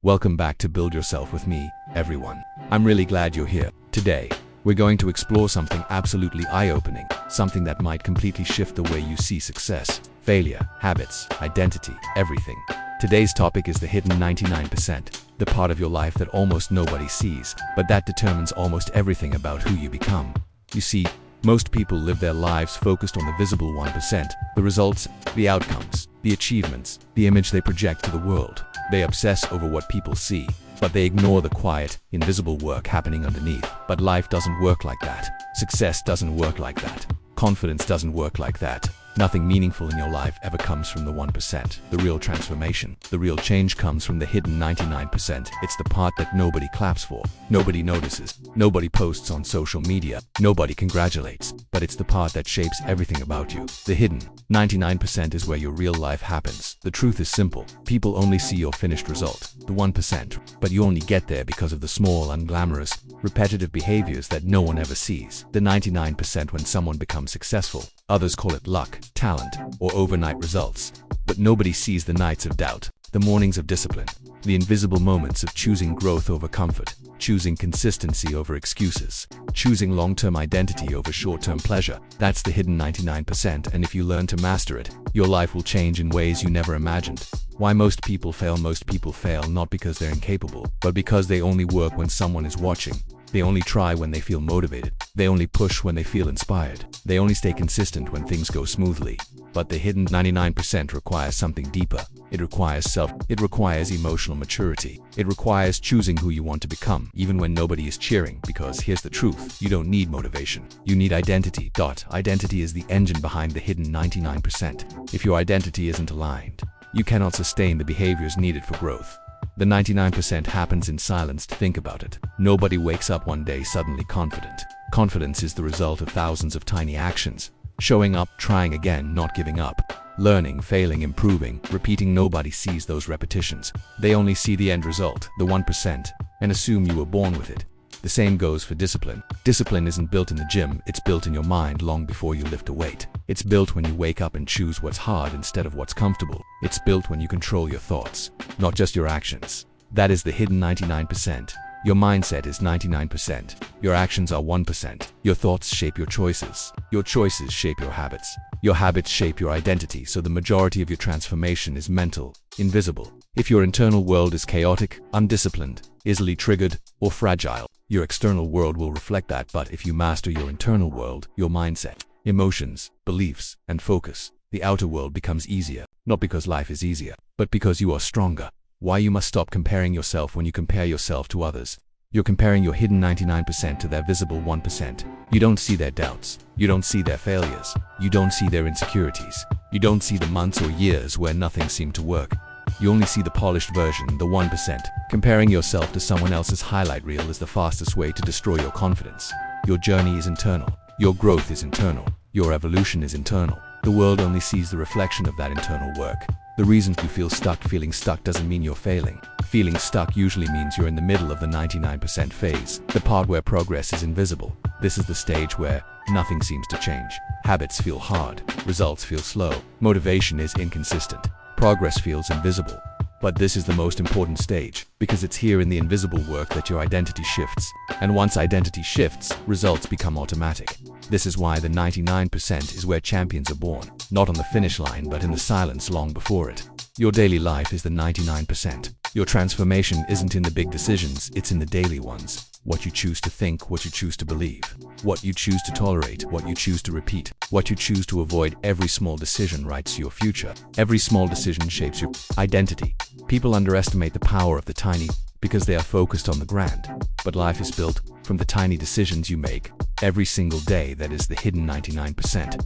Welcome back to Build Yourself with me, everyone. I'm really glad you're here. Today, we're going to explore something absolutely eye-opening, something that might completely shift the way you see success, failure, habits, identity, everything. Today's topic is the hidden 99%, the part of your life that almost nobody sees, but that determines almost everything about who you become. You see, most people live their lives focused on the visible 1%, the results, the outcomes, the achievements, the image they project to the world. They obsess over what people see, but they ignore the quiet, invisible work happening underneath. But life doesn't work like that. Success doesn't work like that. Confidence doesn't work like that. Nothing meaningful in your life ever comes from the 1%. The real transformation, the real change comes from the hidden 99%. It's the part that nobody claps for, nobody notices, nobody posts on social media, nobody congratulates, but it's the part that shapes everything about you. The hidden 99% is where your real life happens. The truth is simple. People only see your finished result, the 1%, but you only get there because of the small, unglamorous, repetitive behaviors that no one ever sees. The 99% when someone becomes successful. Others call it luck, talent, or overnight results. But nobody sees the nights of doubt, the mornings of discipline, the invisible moments of choosing growth over comfort, choosing consistency over excuses, choosing long-term identity over short-term pleasure. That's the hidden 99%, and if you learn to master it, your life will change in ways you never imagined. Why most people fail? Most people fail not because they're incapable, but because they only work when someone is watching. They only try when they feel motivated. They only push when they feel inspired. They only stay consistent when things go smoothly. But the hidden 99% requires something deeper. It requires emotional maturity. It requires choosing who you want to become, even when nobody is cheering, because here's the truth, you don't need motivation. You need identity. Identity is the engine behind the hidden 99%. If your identity isn't aligned, you cannot sustain the behaviors needed for growth. The 99% happens in silence. Think about it. Nobody wakes up one day suddenly confident. Confidence is the result of thousands of tiny actions. Showing up, trying again, not giving up. Learning, failing, improving, repeating. Nobody sees those repetitions. They only see the end result, the 1%, and assume you were born with it. The same goes for discipline. Discipline isn't built in the gym, it's built in your mind long before you lift a weight. It's built when you wake up and choose what's hard instead of what's comfortable. It's built when you control your thoughts, not just your actions. That is the hidden 99%. Your mindset is 99%. Your actions are 1%. Your thoughts shape your choices. Your choices shape your habits. Your habits shape your identity, so the majority of your transformation is mental, invisible. If your internal world is chaotic, undisciplined, easily triggered, or fragile, your external world will reflect that. But if you master your internal world, your mindset, emotions, beliefs, and focus, the outer world becomes easier. Not because life is easier, but because you are stronger. Why you must stop comparing yourself. When you compare yourself to others, you're comparing your hidden 99% to their visible 1%. You don't see their doubts. You don't see their failures. You don't see their insecurities. You don't see the months or years where nothing seemed to work. You only see the polished version, the 1%. Comparing yourself to someone else's highlight reel is the fastest way to destroy your confidence. Your journey is internal. Your growth is internal. Your evolution is internal. The world only sees the reflection of that internal work. The reason you feel stuck, feeling stuck doesn't mean you're failing. Feeling stuck usually means you're in the middle of the 99% phase, the part where progress is invisible. This is the stage where nothing seems to change. Habits feel hard, results feel slow, motivation is inconsistent, progress feels invisible. But this is the most important stage, because it's here in the invisible work that your identity shifts. And once identity shifts, results become automatic. This is why the 99% is where champions are born, not on the finish line but in the silence long before it. Your daily life is the 99%. Your transformation isn't in the big decisions, it's in the daily ones. What you choose to think, what you choose to believe, what you choose to tolerate, what you choose to repeat, what you choose to avoid. Every small decision writes your future. Every small decision shapes your identity. People underestimate the power of the tiny because they are focused on the grand. But life is built from the tiny decisions you make every single day. That is the hidden 99%.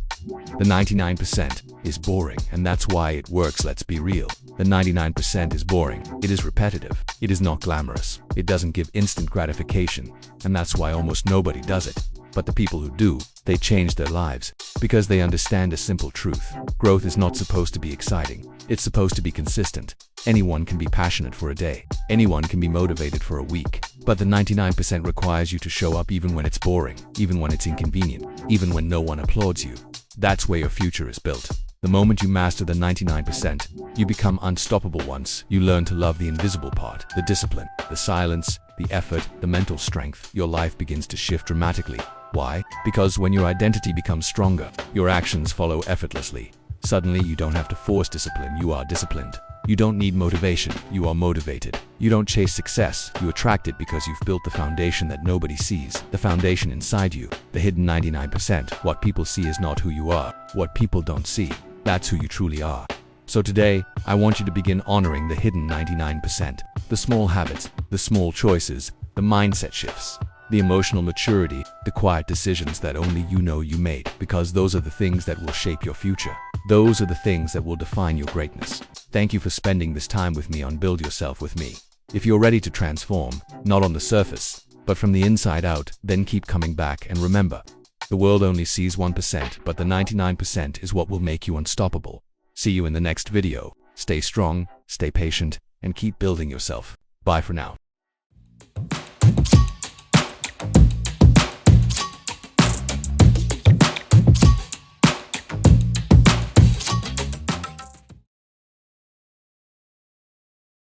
The 99% is boring, and that's why it works. Let's be real. The 99% is boring. It is repetitive. It is not glamorous. It doesn't give instant gratification, and that's why almost nobody does it. But the people who do, they change their lives because they understand a simple truth. Growth is not supposed to be exciting. It's supposed to be consistent. Anyone can be passionate for a day. Anyone can be motivated for a week. But the 99% requires you to show up even when it's boring, even when it's inconvenient, even when no one applauds you. That's where your future is built. The moment you master the 99%, You become unstoppable once you learn to love the invisible part, the discipline, the silence, the effort, the mental strength. Your life begins to shift dramatically. Why? Because when your identity becomes stronger, your actions follow effortlessly. Suddenly, you don't have to force discipline, you are disciplined. You don't need motivation, you are motivated. You don't chase success, you attract it because you've built the foundation that nobody sees. The foundation inside you, the hidden 99%. What people see is not who you are. What people don't see, that's who you truly are. So today, I want you to begin honoring the hidden 99%. The small habits, the small choices, the mindset shifts, the emotional maturity, the quiet decisions that only you know you made, because those are the things that will shape your future. Those are the things that will define your greatness. Thank you for spending this time with me on Build Yourself with me. If you're ready to transform, not on the surface, but from the inside out, then keep coming back and remember, the world only sees 1%, but the 99% is what will make you unstoppable. See you in the next video. Stay strong, stay patient, and keep building yourself. Bye for now.